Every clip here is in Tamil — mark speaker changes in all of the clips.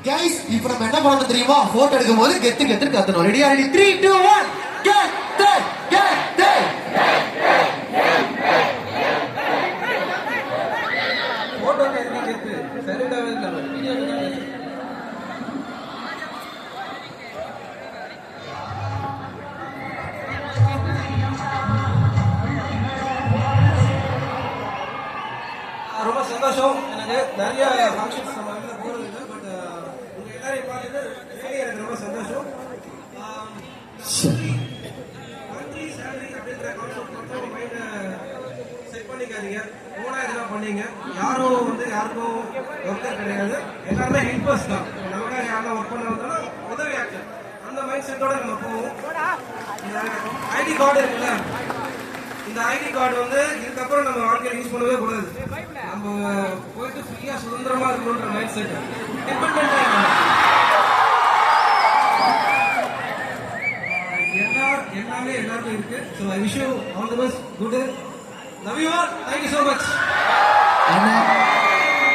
Speaker 1: கைஸ் இப்போ நம்ம என்ன பண்ணணும் தெரியுமா? போட்டோ எடுக்கும் போது கெத்து கெத்து கத்தணும். ரெடியா? ரெடி 3 2 1 கெத்து கெத்து.
Speaker 2: போட்டோ எடுத்து கெத்து சரிடாவே இல்ல வீடியோ ரொம்ப சந்தோஷம். எனக்கு நிறைய ஃபங்க்ஷன்ஸ் நம்ம வீட்டில் போகிறது இல்லை, பட் உங்கள் எல்லாரையும் பார்த்துட்டு எனக்கு ரொம்ப சந்தோஷம். மந்த்லி சேலரி அப்படின்ற கான்செப்ட் மட்டும் மைண்டை செட் பண்ணிக்காதீங்க. ஓனா இதெல்லாம் பண்ணீங்க. யாரும் யாருக்கும் ஒர்க்கர் கிடையாது, எல்லாருமே ஹெல்பர்ஸ் தான். நமக்காக யாரெல்லாம் ஒர்க் பண்ண வந்தாலும் உதவியாச்சு அந்த மைண்ட் செட்டோட நம்ம போவோம். இந்த ஐடி கார்டு இருக்குல்ல, இந்த ஐடி கார்டு இதுக்கப்புறம் நம்ம வாழ்க்கையில் யூஸ் பண்ணவே கூடாது. நம்ம போயிட்டு ஃப்ரீயா சுதந்திரமா இருக்கணும்ன்ற மைண்ட் செட் எல்லாமே எல்லாருக்கும் இருக்கு. So I wish you all the best. Good love you all. Thank you so much.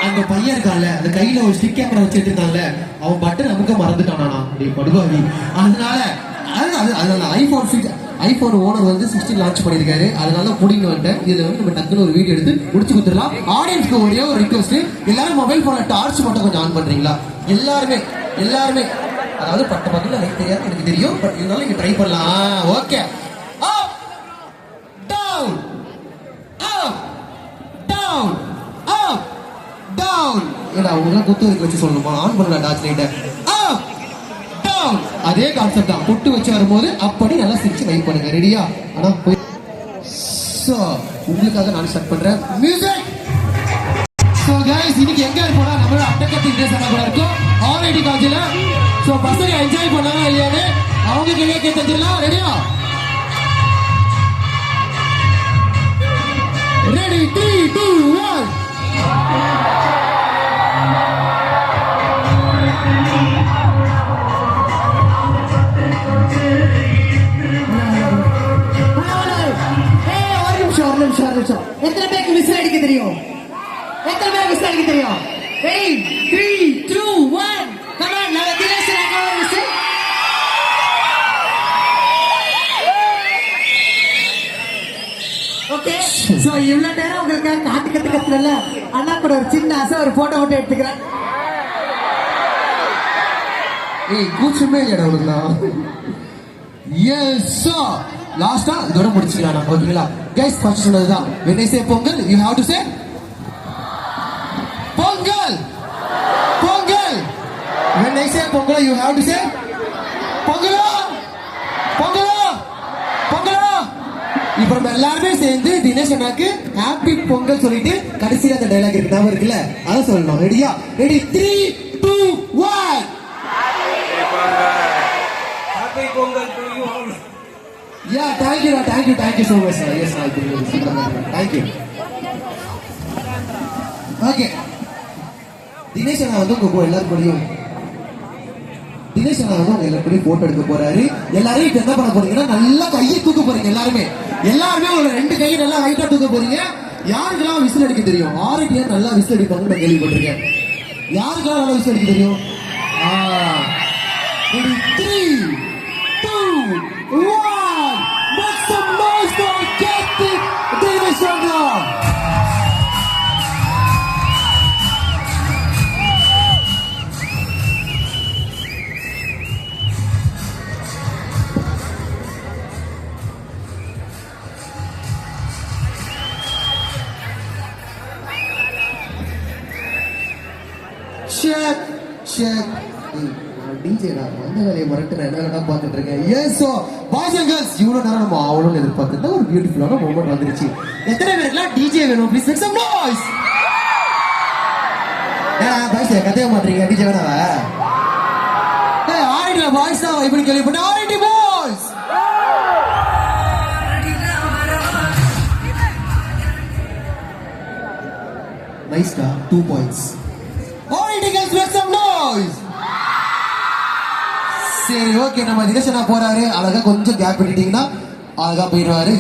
Speaker 1: அந்த பையன் இருக்கான்ல, அந்த கையில ஒரு ஸ்டிக் கேமரா வச்சுட்டு இருக்கான்ல, அவன் பட்டன் நமக்கு மறந்துட்டானா படுபாவி. அதனால ஐபோன் ஓனர் 16 லான்ச் பண்ணிருக்காரு. அதனால புடிங்க வந்துட்டேன். இதுல நம்ம டக்குனு ஒரு வீடியோ எடுத்து முடிச்சு கொடுத்துடலாம். ஆடியன்ஸ்க்கு ஒரே ஒரு ரிக்வஸ்ட், எல்லாரும் மொபைல் போன்ல டார்ச் மட்டும் கொஞ்சம் ஆன் பண்றீங்களா? எல்லாருமே அதாவது பக்கத்துல லைட் தெரியாது எனக்கு தெரியும், பட் இருந்தாலும் நீங்க ட்ரை பண்ணலாம். Okay, up down up down up down. ஏடா உங்க குத்து வச்சு சொல்லணுமா? ஆன் பண்ணலாம் டார்ச் லைட்டை. அப் டவுன் அதே கான்செப்ட் தான். பொட்டு வச்சு வரும்போது அப்படி நல்லா சிரிச்சு வைப் பண்ணுங்க. ரெடியா? ஆனா போய் உங்களுக்காக நான் ஸ்டார்ட் பண்றேன். மியூசிக். சோ गाइस, இன்னைக்கு எங்க இருக்கோம்னா நம்மளோட அட்டகத்தி இன்ட்ரெஸ்ட் கூட இருக்கும் ஆல்ரெடி காலேஜ்ல. சோ பசங்க என்ஜாய் பண்ணாங்க இல்லையானே அவங்க கையில கேட்கலாம். ரெடியா? ரெடி 3 2 1
Speaker 3: எத்தனை பேருக்கு விசில் அடிக்க தெரியும்? Ready 3 2 1 come on. நான் Dinesh Raghavan whistle. Okay, so இவ்வளவு நேரம் உங்களுக்கு காட்டு கத்துக்கல அண்ணா கூட ஒரு சின்ன ஆசை, ஒரு போட்டோ மட்டும் எடுத்துக்கிறேன்.
Speaker 1: கூச்சமே இல்லைடா உனக்கு. எஸ் சார், லாஸ்டா இதோட முடிச்சுக்கலாம். ஓகேங்களா கைஸ்? ஃபர்ஸ்ட் சொன்னதுதான், when I say Pongal you have to say Pongal. when I say Pongal you have to say பொங்கலா. இப்போ நம்ம எல்லாருமே சேர்ந்து தினேஷ் அண்ணாக்கு ஹாப்பி பொங்கல் சொல்லிட்டு கடைசியா அந்த டைலாக் இருக்கு, ஞாபகம் இருக்குல்ல? அதை சொல்லணும். ரெடியா? Ready 3 2 1
Speaker 2: happy Pongal to you all.
Speaker 1: Yeah, thank you so much, sir. Yes, I think. Thank you. Okay. Dinesh அண்ணா உங்க எல்லாரும் தினேஷ் அண்ணா உங்க எல்லாரும் போட்டோ எடுக்க போறாரு. எல்லாரும் இப்ப என்ன பண்ண போறீங்கன்னா நல்லா கையை தூக்க போறீங்க. எல்லாருமே உங்களோட 2 கையை நல்லா ஹைட்டா தூக்க போறீங்க. யாருக்கெல்லாம் விசில் அடிக்க தெரியும்? 6 பேர் நல்லா விசில் அடிப்பாங்கன்னு நான் கேள்விப்பட்டிருக்கேன். யாருக்கெல்லாம் நல்லா விசில் அடிக்க தெரியும்? 3 2 1 Make some noise for Kathy Dinesh-Anna. Check. DJ அந்த வேலையை மறந்துட்டு என்ன பார்த்துட்டு இருக்கேன். S so boys and girls, இவ்வளவு நேரம் நம்ம அவளும் எதிர்பார்த்திருந்தா ஒரு பியூட்டிஃபுல்லான மூமெண்ட் வந்துருச்சு. எத்தனை பேருக்குலாம் டிஜே வேணும்? Please make some noise. Boys கதைய மாட்டீங்க, டிஜே வேணாவா? ஆல்ரெடி பாய்ஸ் தான் இப்படி கேள்விப்பட்டேன். ஆல்ரெடி பாய்ஸ் நைஸ்டா 2 points. Already girls make some noise. சரி ஓகே, நம்ம தினேஷ் அண்ணா போறாரு. அழகா கொஞ்சம் கேப் விட்டுட்டீங்கன்னா அழகா போயிடுவாரு.